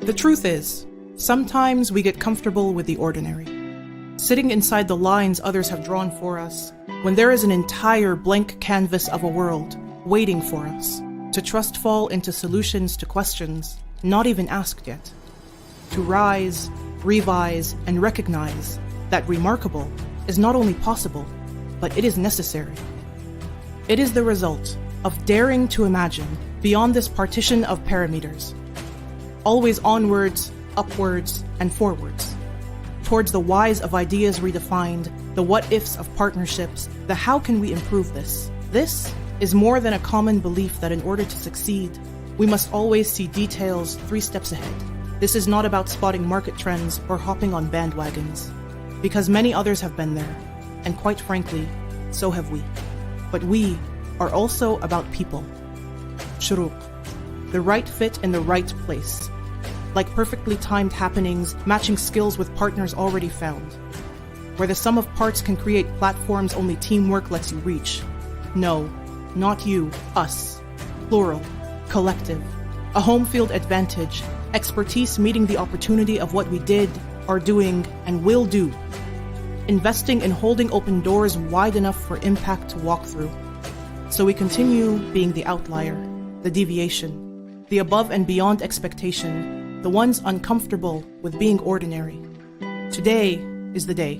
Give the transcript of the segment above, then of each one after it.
The truth is, sometimes we get comfortable with the ordinary, sitting inside the lines others have drawn for us, when there is an entire blank canvas of a world waiting for us to trust fall into solutions to questions not even asked yet, to rise, revise, and recognize that remarkable is not only possible, but it is necessary. It is the result of daring to imagine beyond this partition of parameters, always onwards, upwards, and forwards, towards the whys of ideas redefined, the what-ifs of partnerships, the how can we improve this. This is more than a common belief that in order to succeed, we must always see details 3 steps ahead. This is not about spotting market trends or hopping on bandwagons, because many others have been there, and quite frankly, so have we. But we are also about people. Shuruq, the right fit in the right place, like perfectly timed happenings matching skills with partners already found, where the sum of parts can create platforms only teamwork lets you reach. No, not you, us, plural, collective, a home field advantage, expertise meeting the opportunity of what we did, are doing, and will do, investing in holding open doors wide enough for impact to walk through. So we continue being the outlier, the deviation, the above and beyond expectation, the ones uncomfortable with being ordinary. Today is the day.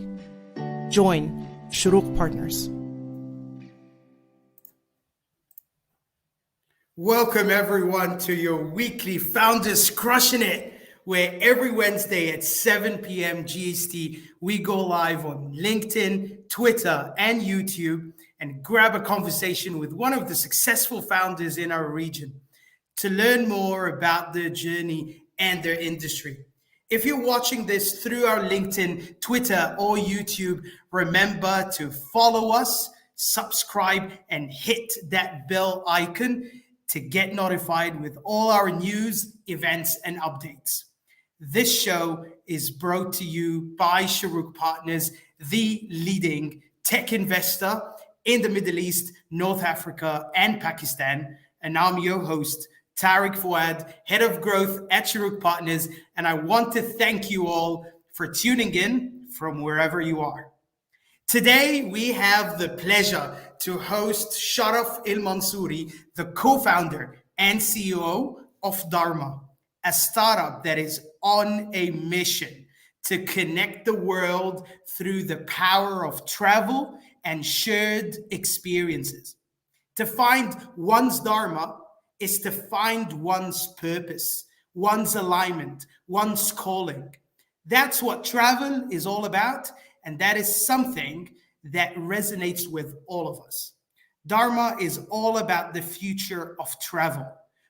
Join Shuruq Partners. Welcome everyone to your weekly Founders Crushin It, where every Wednesday at 7 p.m. GST, we go live on LinkedIn, Twitter, and YouTube and grab a conversation with one of the successful founders in our region to learn more about their journey and their industry. If you're watching this through our LinkedIn, Twitter, or YouTube, remember to follow us, subscribe, and hit that bell icon to get notified with all our news, events, and updates. This show is brought to you by Shuruq Partners, the leading tech investor in the Middle East, North Africa, and Pakistan. And I'm your host, Tariq Fouad, Head of Growth at Shuruq Partners. And I want to thank you all for tuning in from wherever you are. Today, we have the pleasure to host Charaf El Mansouri, the co-founder and CEO of Dharma, a startup that is on a mission to connect the world through the power of travel and shared experiences. To find one's Dharma is to find one's purpose, one's alignment, one's calling. That's what travel is all about, and that is something that resonates with all of us. Dharma is all about the future of travel,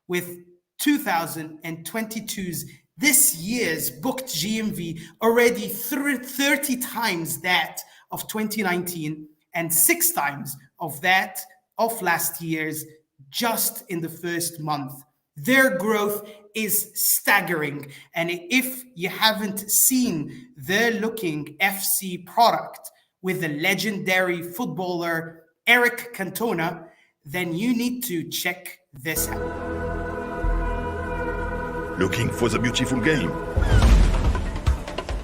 with 2022's this year's booked GMV already 30 times that of 2019 and 6 times of that of last year's just in the first month. Their growth is staggering. And if you haven't seen their looking FC product with the legendary footballer Eric Cantona, then you need to check this out. Looking for the beautiful game?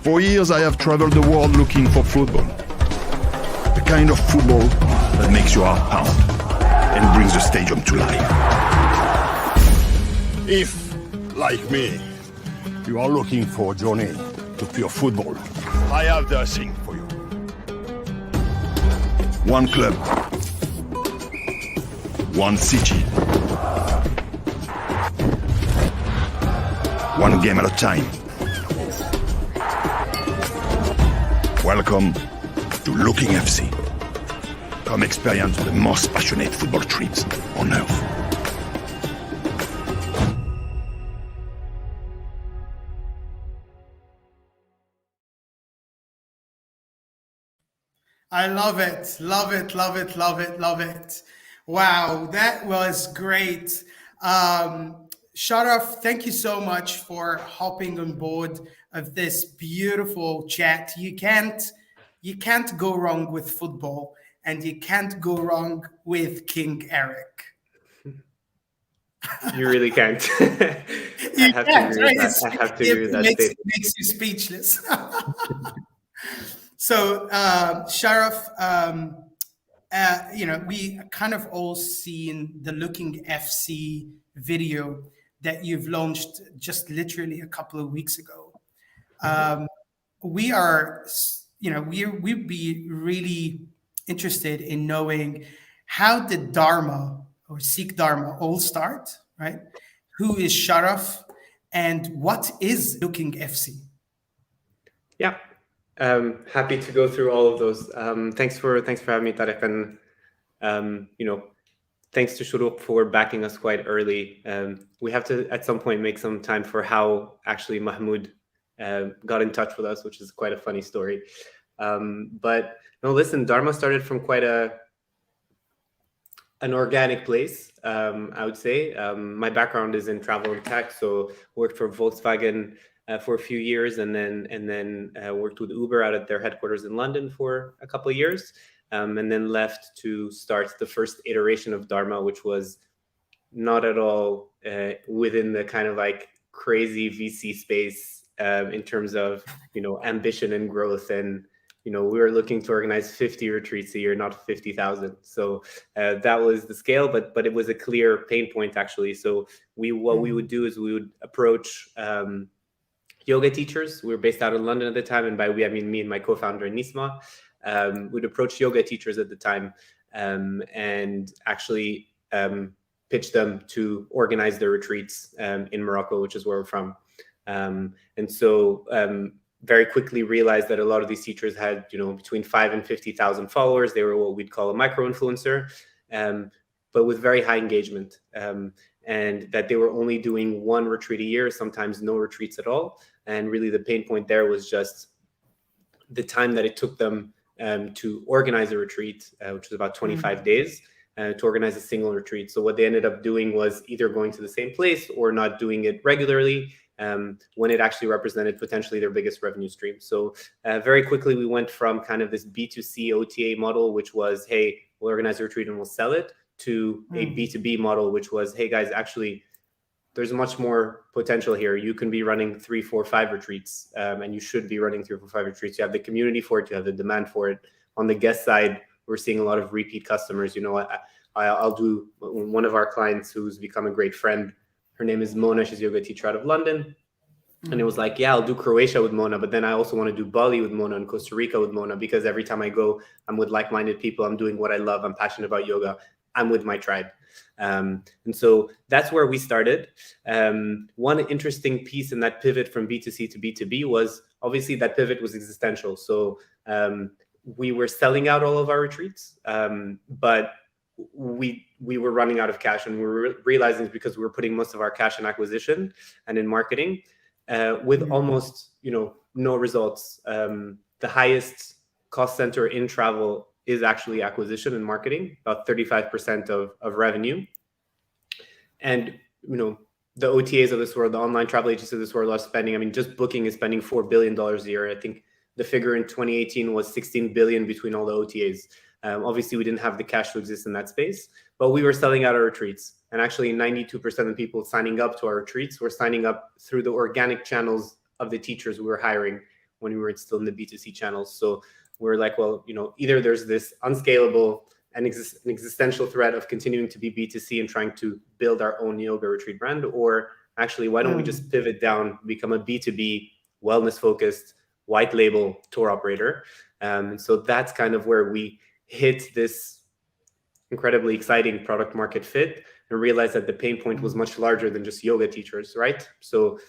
For years I have traveled the world looking for football. The kind of football that makes your heart pound and brings the stadium to life. If, like me, you are looking for a journey to pure football, I have the thing for you. One club, one city, one game at a time. Welcome to Looking FC. Come experience the most passionate football trips on earth. I love it, love it, love it, love it, love it. Wow, that was great. Charaf, thank you so much for hopping on board of this beautiful chat. You can't go wrong with football, and you can't go wrong with King Eric. You really can't. I You have to can't, agree with right? that. I have to agree with that It statement. makes you speechless. So, Charaf, we kind of all seen the Looking FC video that you've launched just literally a couple of weeks ago. We are, we'd be really interested in knowing, how did Dharma or Seek Dharma all start, right? Who is Charaf, and what is Looking FC? Yeah, happy to go through all of those. Thanks for having me, Tarek, and thanks to Shuruq for backing us quite early. We have to at some point make some time for how actually Mahmoud got in touch with us, which is quite a funny story. But no, listen, Dharma started from quite an organic place, I would say. My background is in travel and tech, so worked for Volkswagen for a few years, and then worked with Uber out at their headquarters in London for a couple of years, and then left to start the first iteration of Dharma, which was not at all within the kind of like crazy VC space in terms of ambition and growth. And we were looking to organize 50 retreats a year, not 50,000. So that was the scale, but it was a clear pain point actually. So what we would do is we would approach yoga teachers. We were based out in London at the time, and by we I mean me and my co-founder Nisma. We'd approach yoga teachers at the time and actually pitch them to organize their retreats in Morocco, which is where we're from. And so very quickly realized that a lot of these teachers had, between 5,000 and 50,000 followers. They were what we'd call a micro-influencer, but with very high engagement. And that they were only doing one retreat a year, sometimes no retreats at all. And really the pain point there was just the time that it took them to organize a retreat, which was about 25 days, to organize a single retreat. So what they ended up doing was either going to the same place or not doing it regularly, when it actually represented potentially their biggest revenue stream. So very quickly, we went from kind of this B2C OTA model, which was, hey, we'll organize a retreat and we'll sell it, to a B2B model, which was, hey guys, actually, there's much more potential here. You can be running 3, 4, 5 retreats, and you should be running 3, 4, 5 retreats. You have the community for it. You have the demand for it. On the guest side, we're seeing a lot of repeat customers. I'll do one of our clients who's become a great friend. Her name is Mona. She's a yoga teacher out of London. And it was like, yeah, I'll do Croatia with Mona, but then I also want to do Bali with Mona and Costa Rica with Mona, because every time I go, I'm with like-minded people. I'm doing what I love. I'm passionate about yoga. I'm with my tribe. And so that's where we started. One interesting piece in that pivot from B2C to B2B was obviously that pivot was existential. So we were selling out all of our retreats, but we were running out of cash, and we were realizing it's because we were putting most of our cash in acquisition and in marketing, with almost no results. The highest cost center in travel is actually acquisition and marketing, about 35% of revenue. And the OTAs of this world, the online travel agencies of this world, are spending, just Booking is spending $4 billion a year. I think the figure in 2018 was 16 billion between all the OTAs. Obviously, we didn't have the cash to exist in that space, but we were selling out our retreats. And actually, 92% of the people signing up to our retreats were signing up through the organic channels of the teachers we were hiring when we were still in the B2C channels. So we're like, well, either there's this unscalable and existential threat of continuing to be B2C and trying to build our own yoga retreat brand, or actually, why don't we just pivot down, become a B2B, wellness-focused, white label tour operator? And so that's kind of where we hit this incredibly exciting product market fit and realized that the pain point was much larger than just yoga teachers, right? So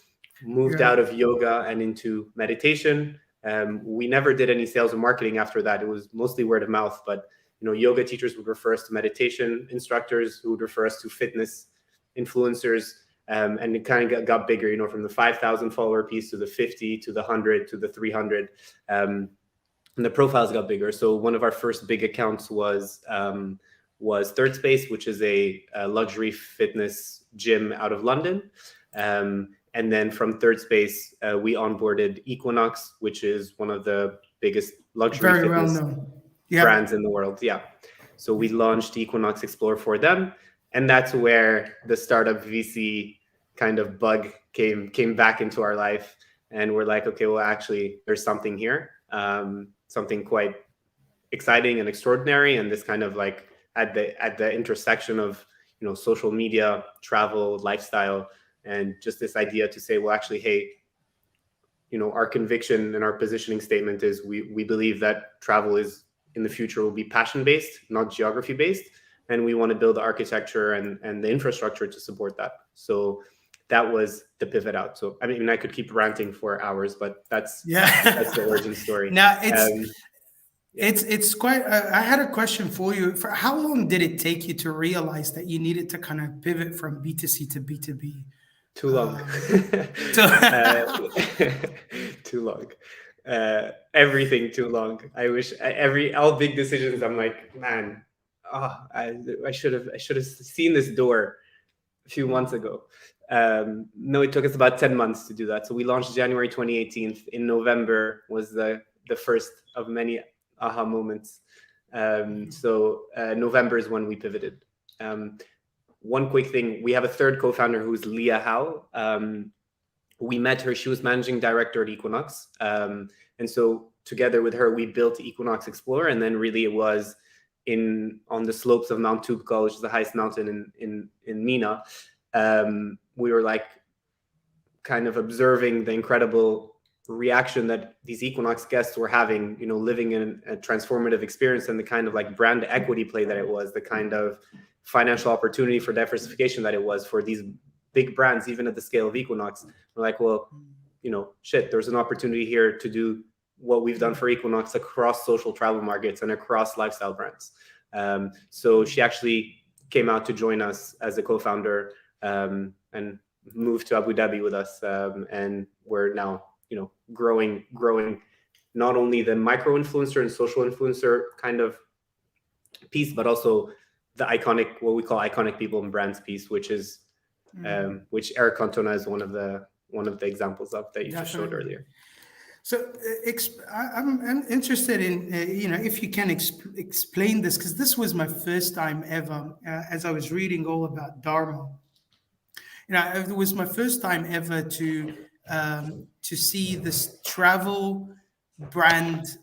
moved out of yoga and into meditation. We never did any sales and marketing after that. It was mostly word of mouth, but yoga teachers would refer us to meditation instructors, who would refer us to fitness influencers, and it kind of got bigger, from the 5,000 follower piece to the 50 to the 100 to the 300, and the profiles got bigger. So one of our first big accounts was Third Space, which is a luxury fitness gym out of London. And then from Third Space, we onboarded Equinox, which is one of the biggest luxury fitness brands in the world. Yeah. So we launched Equinox Explore for them. And that's where the startup VC kind of bug came back into our life. And we're like, okay, well, actually, there's something here, something quite exciting and extraordinary. And this kind of like at the intersection of, social media, travel, lifestyle, and just this idea to say, well, actually, hey, our conviction and our positioning statement is we believe that travel is in the future will be passion-based, not geography-based. And we want to build the architecture and the infrastructure to support that. So that was the pivot out. So, I mean, I could keep ranting for hours, but that's the origin story. Now it's quite, I had a question for you. For how long did it take you to realize that you needed to kind of pivot from B2C to B2B? Too long. Too long. Everything too long. I wish all big decisions. I'm like, man, I should have seen this door a few months ago. No, it took us about 10 months to do that. So we launched January 2018. In November was the first of many aha moments. November is when we pivoted. One quick thing, we have a third co-founder who's Leah Howe. We met her, she was managing director at Equinox. And so together with her, we built Equinox Explorer. And then really it was on the slopes of Mount Toubkal, which is the highest mountain in MENA. We were like kind of observing the incredible reaction that these Equinox guests were having, living in a transformative experience, and the kind of like brand equity play that it was, the kind of financial opportunity for diversification that it was for these big brands, even at the scale of Equinox. We're like, well, there's an opportunity here to do what we've done for Equinox across social travel markets and across lifestyle brands. So she actually came out to join us as a co-founder and moved to Abu Dhabi with us. And we're now, growing not only the micro influencer and social influencer kind of piece, but also the iconic, what we call iconic people and brands piece, which is which Eric Cantona is one of the examples of that you just showed earlier. So I'm interested in, if you can explain this, because this was my first time ever, as I was reading all about Dharma. It was my first time ever to see this travel brand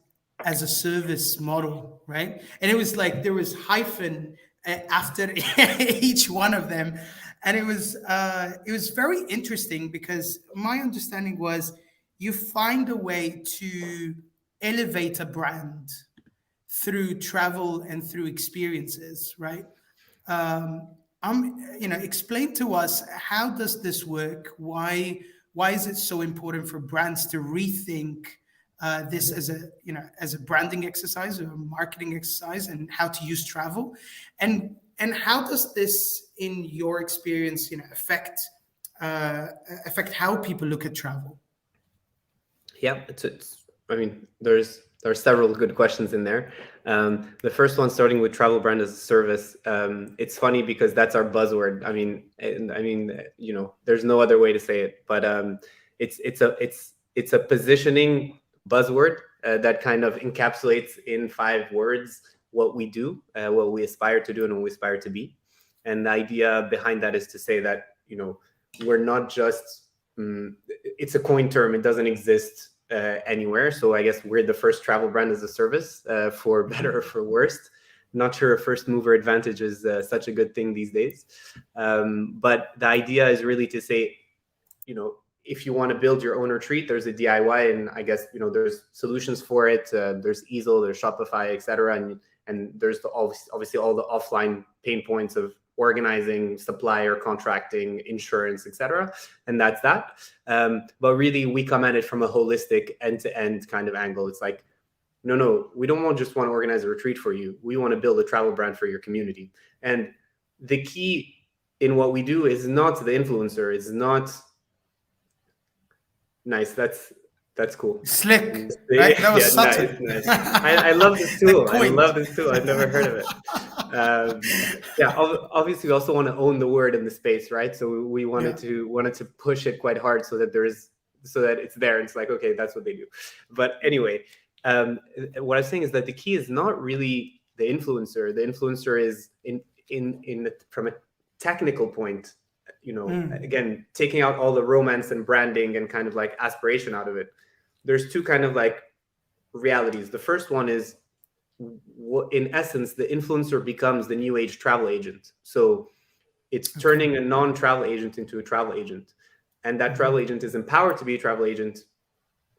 as a service model, right? And it was like there was hyphen after each one of them, and it was very interesting because my understanding was you find a way to elevate a brand through travel and through experiences, right? Explain to us, how does this work? Why is it so important for brands to rethink this as a branding exercise or a marketing exercise, and how to use travel, and how does this, in your experience, affect how people look at travel? Yeah, I mean, there are several good questions in there. The first one, starting with travel brand as a service, it's funny because that's our buzzword. I mean, there's no other way to say it, but it's a positioning buzzword that kind of encapsulates in 5 words what we do, what we aspire to do, and what we aspire to be. And the idea behind that is to say that we're not just it's a coin term. It doesn't exist anywhere. So I guess we're the first travel brand as a service, for better or for worse. Not sure a first mover advantage is such a good thing these days. But the idea is really to say, if you want to build your own retreat, there's a DIY, and I guess, there's solutions for it. There's Easel, there's Shopify, etc. And there's obviously all the offline pain points of organizing, supplier, contracting, insurance, etc. And that's that. But really, we come at it from a holistic end-to-end kind of angle. It's like, no, we don't just want to organize a retreat for you. We want to build a travel brand for your community. And the key in what we do is not the influencer. It's not nice. That's cool. Slick, right? That was subtle. Nice. I love this tool. I've never heard of it. Obviously we also want to own the word in the space, right? So we wanted to push it quite hard so that it's there. It's like, okay, that's what they do. But anyway, what I'm saying is that the key is not really the influencer. The influencer is from a technical point, again, taking out all the romance and branding and kind of like aspiration out of it, there's two kind of like realities. The first one is, in essence, the influencer becomes the new age travel agent. So it's turning a non-travel agent into a travel agent. And that travel agent is empowered to be a travel agent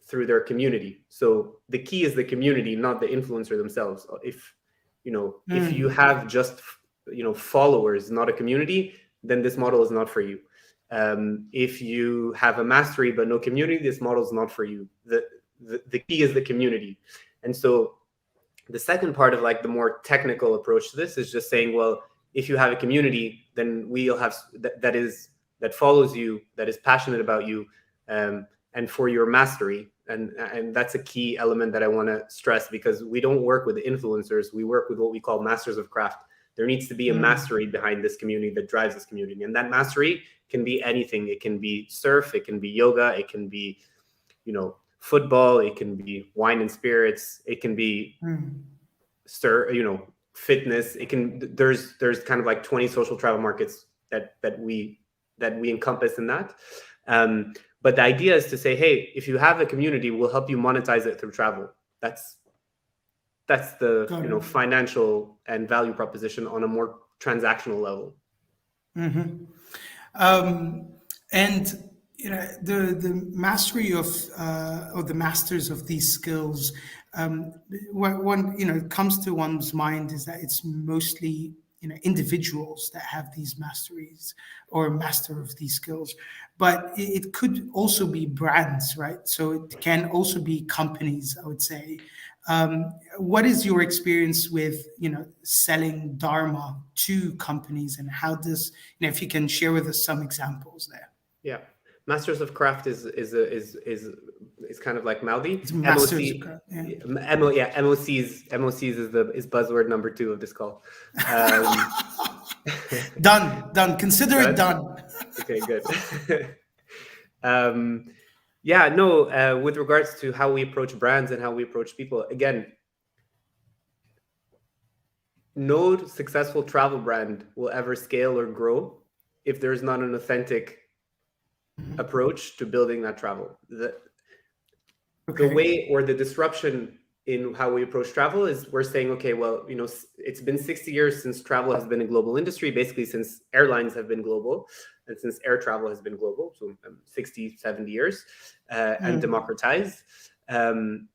through their community. So the key is the community, not the influencer themselves. If you have just followers, not a community, then this model is not for you. If you have a mastery but no community, this model is not for you. The key is the community. And so the second part of like the more technical approach to this is just saying, well, if you have a community, then we'll have that follows you, that is passionate about you, and for your mastery. And that's a key element that I want to stress, because we don't work with influencers. We work with what we call masters of craft. There needs to be a mastery behind this community that drives this community. And that mastery can be anything. It can be surf, it can be yoga, it can be, football, it can be wine and spirits, it can be fitness. It can, there's kind of like 20 social travel markets that we encompass in that. But the idea is to say, hey, if you have a community, we'll help you monetize it through travel. That's the financial and value proposition on a more transactional level. And the mastery of the masters of these skills, what comes to one's mind is that it's mostly individuals that have these masteries or master of these skills, but it could also be brands, right? So it can also be companies, I would say. What is your experience with selling Dharma to companies, and how does if you can share with us some examples there? Yeah, Masters of Craft is kind of like mouthy. MOC, MOCs is buzzword number 2 of this call. Done. Consider it done. Okay, good. With regards to how we approach brands and how we approach people, again, no successful travel brand will ever scale or grow if there's not an authentic approach to building that travel. The way, or the disruption in how we approach travel is, we're saying, okay, well, it's been 60 years since travel has been a global industry, basically since airlines have been global and since air travel has been global, so 60, 70 years, and democratized. And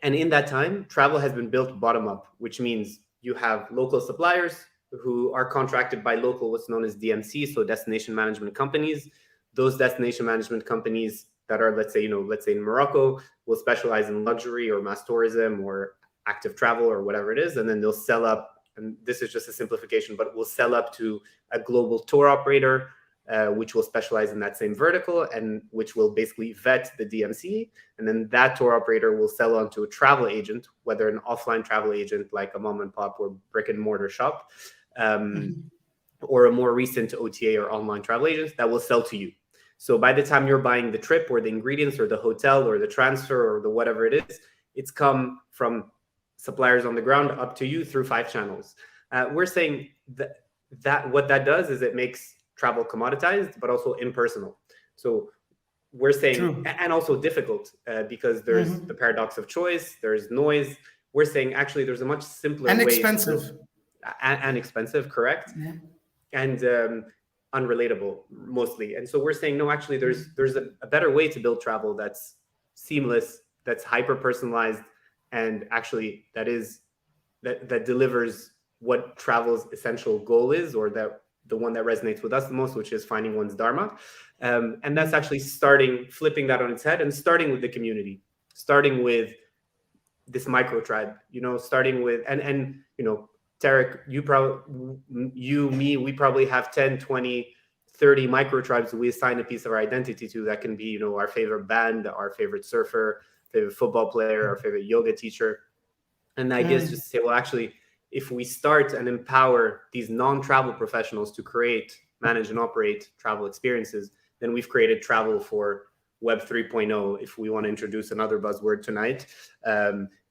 in that time, travel has been built bottom up, which means you have local suppliers who are contracted by local, what's known as DMC, so destination management companies. Those destination management companies that are, let's say in Morocco, will specialize in luxury or mass tourism or active travel or whatever it is. And then they'll sell up, and this is just a simplification, but will sell up to a global tour operator, which will specialize in that same vertical and which will basically vet the DMC. And then that tour operator will sell on to a travel agent, whether an offline travel agent like a mom and pop or brick and mortar shop, or a more recent OTA or online travel agent that will sell to you. So by the time you're buying the trip or the ingredients or the hotel or the transfer or the whatever it is, it's come from suppliers on the ground up to you through 5 channels. We're saying that what that does is it makes travel commoditized, but also impersonal. So we're saying, and also difficult, because there's the paradox of choice, there's noise. We're saying actually there's a much simpler way. Expensive. And expensive, correct. Yeah. And unrelatable mostly. And so we're saying, no, actually there's a better way to build travel that's seamless, that's hyper personalized, and actually that delivers what travel's essential goal is, or that the one that resonates with us the most, which is finding one's Dharma. And that's actually flipping that on its head and starting with the community, starting with this micro tribe, starting with, and Tarek, we probably have 10, 20, 30 micro tribes we assign a piece of our identity to. That can be, our favorite band, our favorite surfer, favorite football player, our favorite yoga teacher. And the idea is just to say, well, actually, if we start and empower these non-travel professionals to create, manage, and operate travel experiences, then we've created travel for Web 3.0, if we want to introduce another buzzword tonight.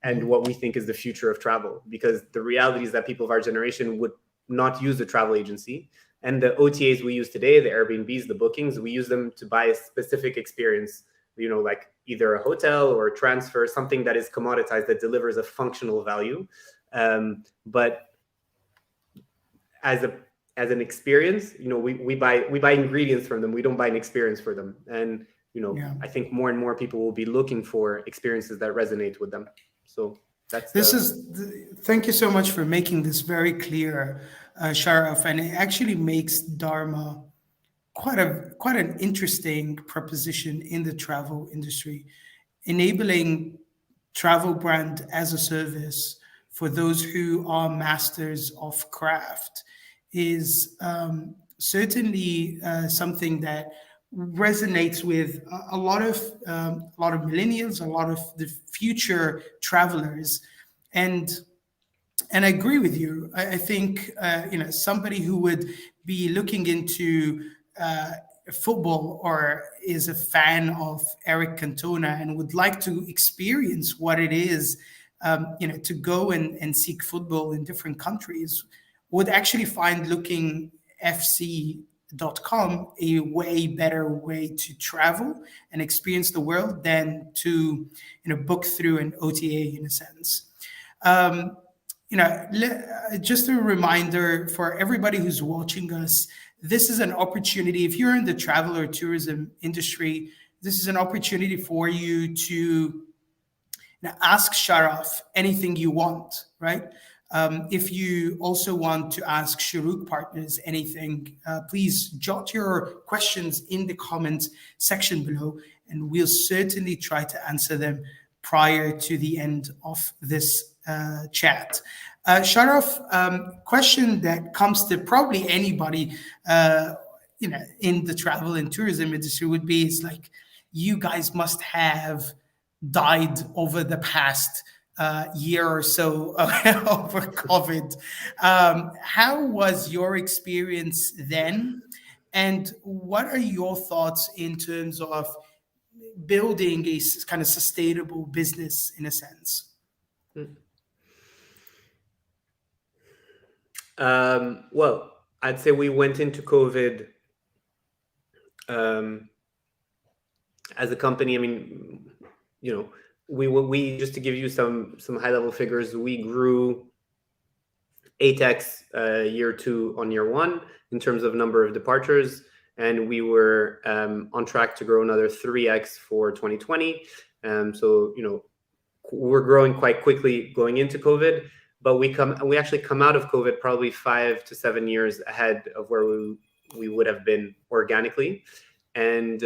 And what we think is the future of travel, because the reality is that people of our generation would not use a travel agency. And the OTAs we use today, the Airbnbs, the bookings, we use them to buy a specific experience, like either a hotel or a transfer, something that is commoditized, that delivers a functional value. But as an experience, we buy ingredients from them. We don't buy an experience for them. And, I think more and more people will be looking for experiences that resonate with them. So thank you so much for making this very clear, Charaf. And it actually makes Dharma quite an interesting proposition in the travel industry, enabling travel brand as a service for those who are masters of craft is certainly something that resonates with a lot of millennials, a lot of the future travelers, and I agree with you. I think somebody who would be looking into football or is a fan of Eric Cantona and would like to experience what it is, to go and seek football in different countries, would actually find looking FC.com a way better way to travel and experience the world than to book through an OTA in a sense. Just a reminder for everybody who's watching us, this is an opportunity. If you're in the travel or tourism industry, this is an opportunity for you to ask Charaf anything you want, right? If you also want to ask Shuruk Partners anything, please jot your questions in the comments section below, and we'll certainly try to answer them prior to the end of this chat. Charaf, question that comes to probably anybody in the travel and tourism industry would be, is like, you guys must have died over the past year or so over COVID. How was your experience then? And what are your thoughts in terms of building a kind of sustainable business in a sense? Well, I'd say we went into COVID as a company. I mean, we just to give you some high level figures, we grew 8x year 2 on year 1 in terms of number of departures, and we were on track to grow another 3x for 2020. So we're growing quite quickly going into COVID, but we actually come out of COVID probably 5 to 7 years ahead of where we would have been organically, and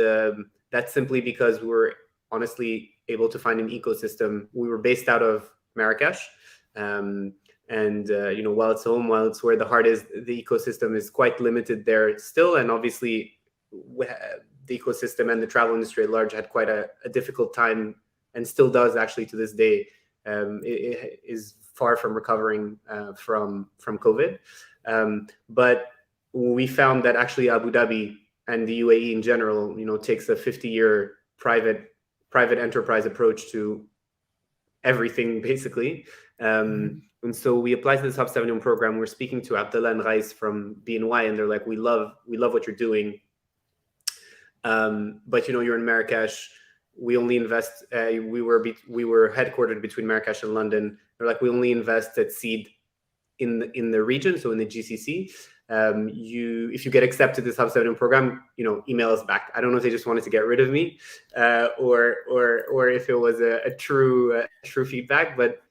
that's simply because we were honestly able to find an ecosystem. We were based out of Marrakesh, and while it's home, while it's where the heart is, the ecosystem is quite limited there still, and obviously the ecosystem and the travel industry at large had quite a difficult time, and still does actually to this day. It is far from recovering from COVID, but we found that actually Abu Dhabi and the UAE in general, takes a 50-year private enterprise approach to everything, basically. And so we applied to this Hub 71 program. We're speaking to Abdullah and Rais from BNY, and they're like, we love what you're doing. But you're in Marrakesh. We only invest, we were headquartered between Marrakesh and London. They're like, we only invest at seed in the region, so in the GCC. If you get accepted to this Hub 71 program, email us back. I don't know if they just wanted to get rid of me, or if it was a true feedback. But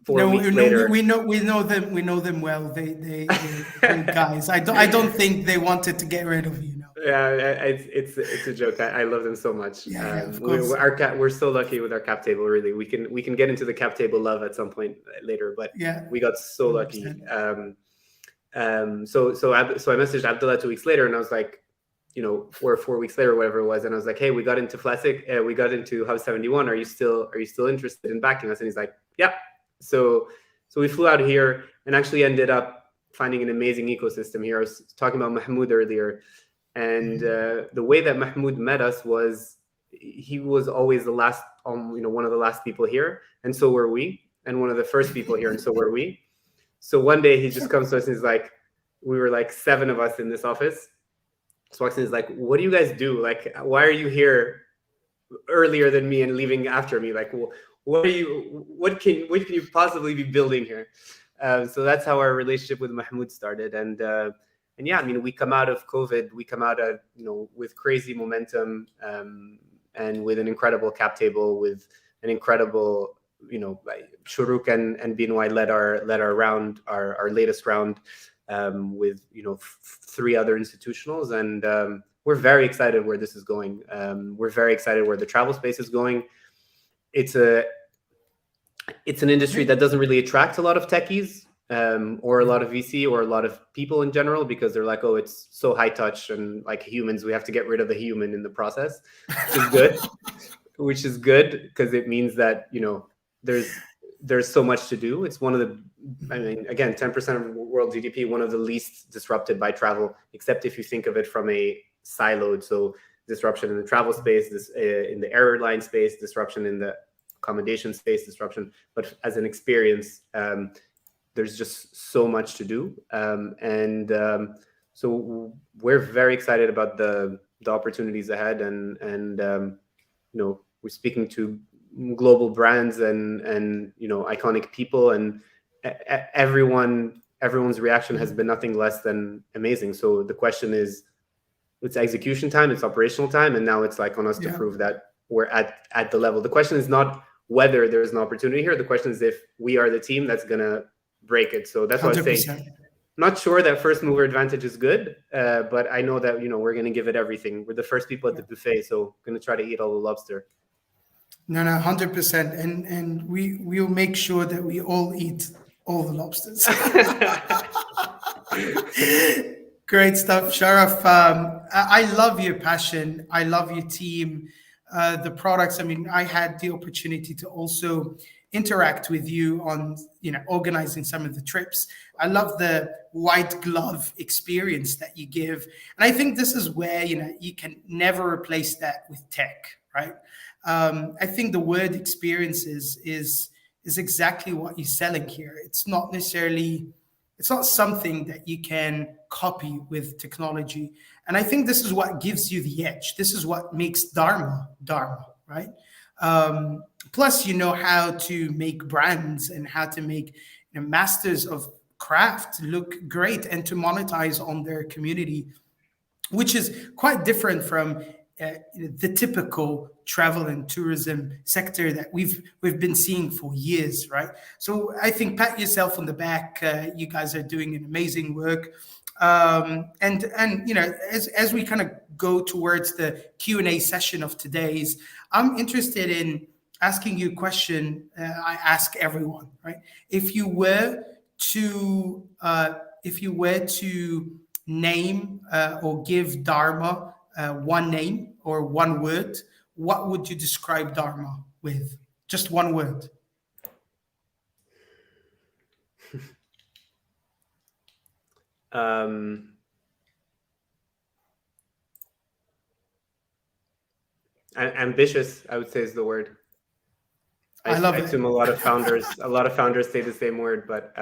4 weeks later, we know them well. They're great guys. I don't think they wanted to get rid of you. Yeah, it's a joke. I love them so much. We're so lucky with our cap table. Really, we can get into the cap table love at some point later. But we got so lucky. 100%. So I messaged Abdullah 2 weeks later, and I was like, or 4 weeks later, whatever it was, and I was like, hey, we got into Classic, we got into Hub 71. Are you still interested in backing us? And he's like, yeah. So we flew out here and actually ended up finding an amazing ecosystem here. I was talking about Mahmoud earlier, and the way that Mahmoud met us was he was always the last, one of the last people here, and so were we, and one of the first people here, and so were we. So one day he just comes to us and he's like, we were like 7 of us in this office. Swaxton is like, what do you guys do? Like, why are you here earlier than me and leaving after me? Like, what can you possibly be building here? So that's how our relationship with Mahmoud started. And yeah, I mean, we come out of COVID, we come out of, with crazy momentum, and with an incredible cap table, with an incredible, Shuruk and BNY led our round, our latest round, with 3 other institutionals, and we're very excited where this is going. We're very excited where the travel space is going. It's an industry that doesn't really attract a lot of techies, or a lot of VC, or a lot of people in general, because they're like, oh, it's so high touch, and like humans, we have to get rid of the human in the process, which is good because it means that there's so much to do. It's one of the, I mean, again, 10% of world GDP, one of the least disrupted by travel, except if you think of it from a siloed, so disruption in the travel space, in the airline space, disruption in the accommodation space, disruption, but as an experience, there's just so much to do, so we're very excited about the opportunities ahead, and we're speaking to global brands and iconic people, and everyone's reaction has been nothing less than amazing. So the question is, it's execution time, it's operational time, and now it's like on us to prove that we're at the level. The question is not whether there's an opportunity here. The question is if we are the team that's gonna break it. So that's what I was saying. Not sure that first mover advantage is good, but I know that we're gonna give it everything. We're the first people at the buffet, so gonna try to eat all the lobster. No, 100%, and we'll make sure that we all eat all the lobsters. Great stuff, Charaf. I love your passion. I love your team, the products. I mean, I had the opportunity to also interact with you on, organizing some of the trips. I love the white glove experience that you give, and I think this is where you can never replace that with tech, right? I think the word experiences is exactly what you're selling here. It's not something that you can copy with technology. And I think this is what gives you the edge. This is what makes Dharma, right? Plus, how to make brands and how to make masters of craft look great and to monetize on their community, which is quite different from the typical travel and tourism sector that we've been seeing for years, right? So I think pat yourself on the back. You guys are doing an amazing work, and as we kind of go towards the Q&A session of today's, I'm interested in asking you a question. I ask everyone, right? If you were to name or give Dharma one name or one word, what would you describe Dharma with? Just one word. Ambitious, I would say, is the word. I love it. I assume a lot of founders say the same word, but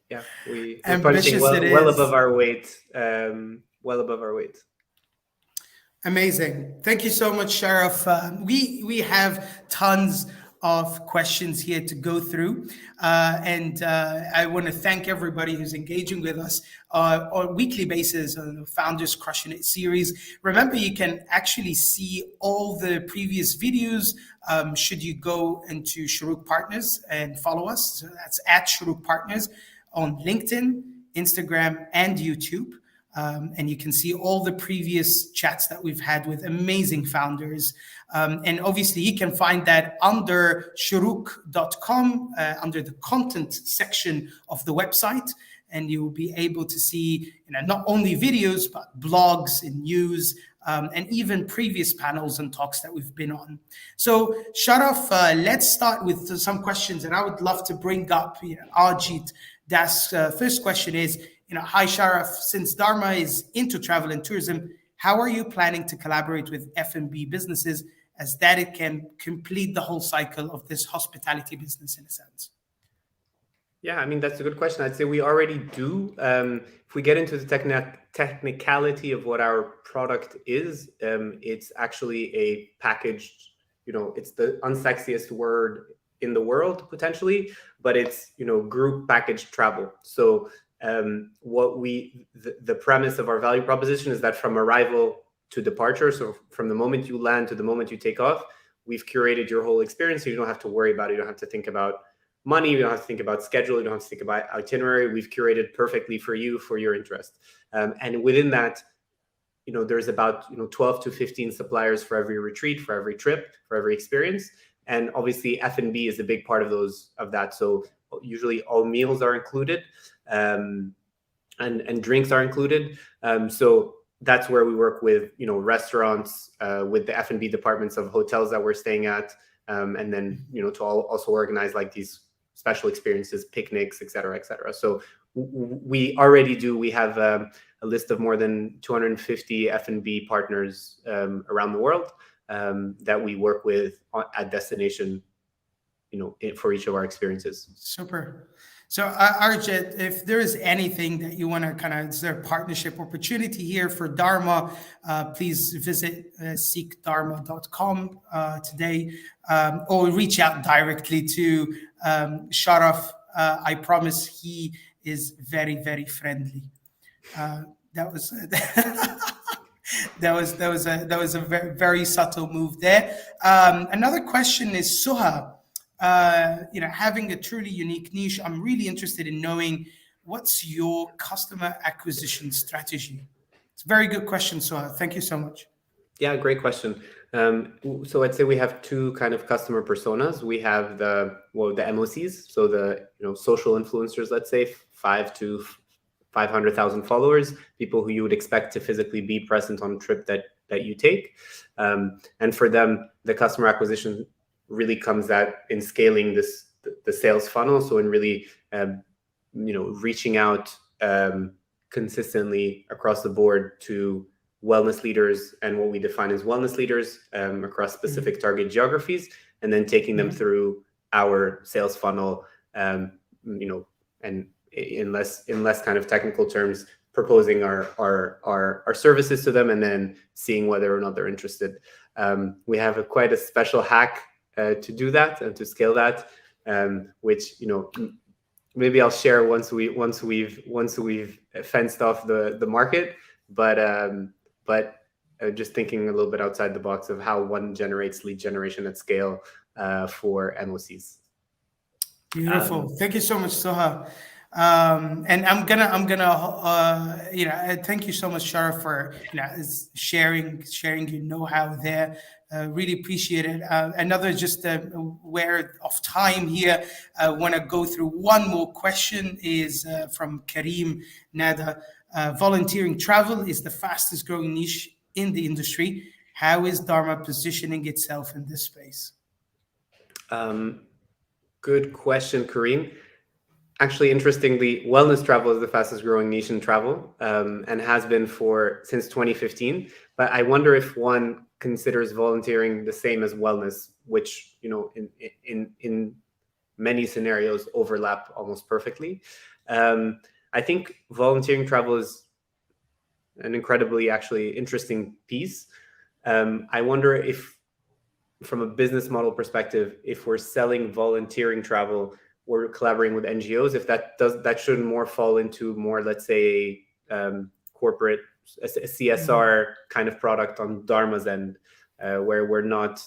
yeah, we're punching well above our weight. Well above our weight. Amazing. Thank you so much, Charaf. We have tons of questions here to go through. And I want to thank everybody who's engaging with us on a weekly basis on the Founders Crushin It series. Remember, you can actually see all the previous videos should you go into Shuruk Partners and follow us. So that's at Shuruk Partners on LinkedIn, Instagram, and YouTube. And you can see all the previous chats that we've had with amazing founders. And obviously, you can find that under shuruk.com, under the content section of the website. And you will be able to see not only videos, but blogs and news, and even previous panels and talks that we've been on. So, Charaf, let's start with some questions. And I would love to bring up Arjit Das. First question is, hi, Charaf. Since Dharma is into travel and tourism, how are you planning to collaborate with F&B businesses as that it can complete the whole cycle of this hospitality business in a sense? Yeah, I mean, that's a good question. I'd say we already do. If we get into the technicality of what our product is, it's actually a packaged, it's the unsexiest word in the world potentially, but it's, group packaged travel. So the premise of our value proposition is that from arrival to departure, so from the moment you land to the moment you take off, we've curated your whole experience, so you don't have to worry about it. You don't have to think about money, you don't have to think about schedule, you don't have to think about itinerary. We've curated perfectly for you, for your interest. And within that, there's about 12 to 15 suppliers for every retreat, for every trip, for every experience. And obviously F&B is a big part of that. So usually all meals are included, and drinks are included. So that's where we work with restaurants, with the F&B departments of hotels that we're staying at, and then to also organize like these special experiences, picnics, et cetera, et cetera. So we already do. We have a list of more than 250 F&B partners around the world that we work with at destination, for each of our experiences. Super. So Arjit, if there is anything that you want to is there a partnership opportunity here for Dharma, please visit seekdharma.com today, or reach out directly to Charaf. I promise he is very, very friendly. That was a very, very subtle move there. Another question is Suha. Having a truly unique niche, I'm really interested in knowing what's your customer acquisition strategy. It's a very good question, Suha. Thank you so much. Yeah, great question. So I'd say we have two kind of customer personas. We have the MOCs, so the social influencers, let's say 5 to 500,000 followers, people who you would expect to physically be present on a trip that you take. And for them, the customer acquisition really comes in scaling the sales funnel. So in really reaching out consistently across the board to wellness leaders and what we define as wellness leaders across specific target geographies, and then taking them through our sales funnel, and in less kind of technical terms, proposing our services to them and then seeing whether or not they're interested. We have quite a special hack to do that and to scale that, which maybe I'll share once we've fenced off the market, but just thinking a little bit outside the box of how one generates lead generation at scale for MOCs. Beautiful. Thank you so much, Soha. And I'm gonna thank you so much, Charaf, for sharing your know-how there. Really appreciate it. Another just aware of time here. I want to go through one more question. Is from Kareem Nada. Volunteering travel is the fastest growing niche in the industry. How is Dharma positioning itself in this space? Good question, Kareem. Actually, interestingly, wellness travel is the fastest growing niche in travel, and has been since 2015. But I wonder if one considers volunteering the same as wellness, which in many scenarios overlap almost perfectly. I think volunteering travel is an incredibly actually interesting piece. I wonder if, from a business model perspective, if we're selling volunteering travel or collaborating with NGOs, if that should more fall into more, let's say, corporate, a CSR kind of product on Dharma's end, where we're not,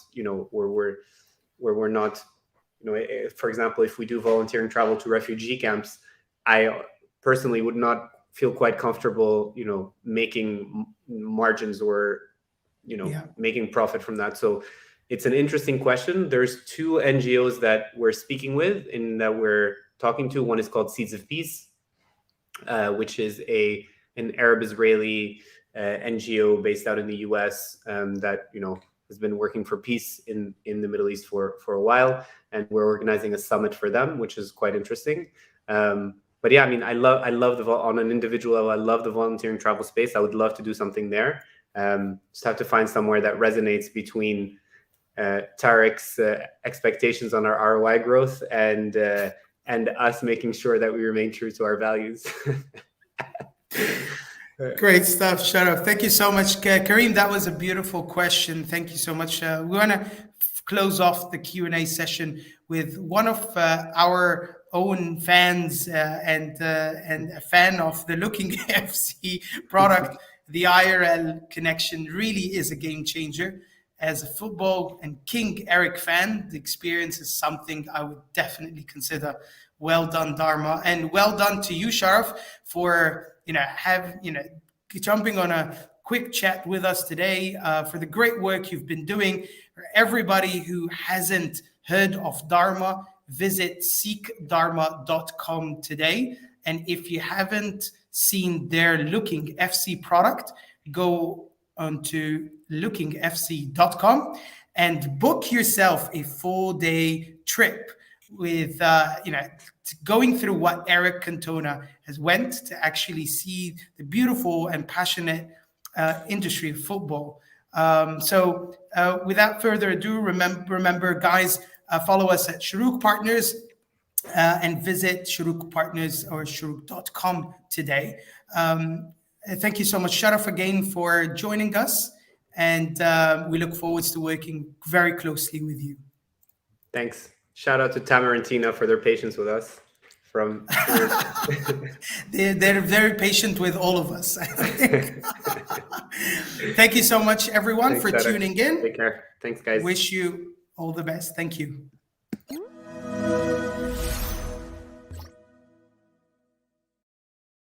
we're not, for example, if we do volunteering travel to refugee camps, I personally would not feel quite comfortable, making margins or, making profit from that. So it's an interesting question. There's two NGOs that we're speaking with and that we're talking to. One is called Seeds of Peace, which is an Arab-Israeli NGO based out in the US that has been working for peace in the Middle East for a while, and we're organizing a summit for them, which is quite interesting. But yeah, I mean, I love on an individual level, I love the volunteering travel space. I would love to do something there. Just have to find somewhere that resonates between Tarek's expectations on our ROI growth and and us making sure that we remain true to our values. Great stuff, Charaf. Thank you so much, Kareem. That was a beautiful question. Thank you so much. We want to close off the Q&A session with one of our own fans and a fan of the Looking FC product. The IRL connection really is a game changer. As a football and King Eric fan, the experience is something I would definitely consider. Well done, Dharma, and well done to you, Charaf, for jumping on a quick chat with us today, for the great work you've been doing. For everybody who hasn't heard of Dharma, visit seekdharma.com today. And if you haven't seen their Looking FC product, go onto lookingfc.com and book yourself a 4-day trip with going through what Eric Cantona has went to actually see the beautiful and passionate industry of football. So without further ado, remember guys, follow us at Shuruk Partners and visit Shuruk Partners or shuruk.com today. Thank you so much, Charaf, again for joining us, and we look forward to working very closely with you. Thanks. Shout out to Tamer and Tina for their patience with us. They're very patient with all of us, I think. Thank you so much, everyone, for tuning in. Take care. Thanks, guys. Wish you all the best. Thank you.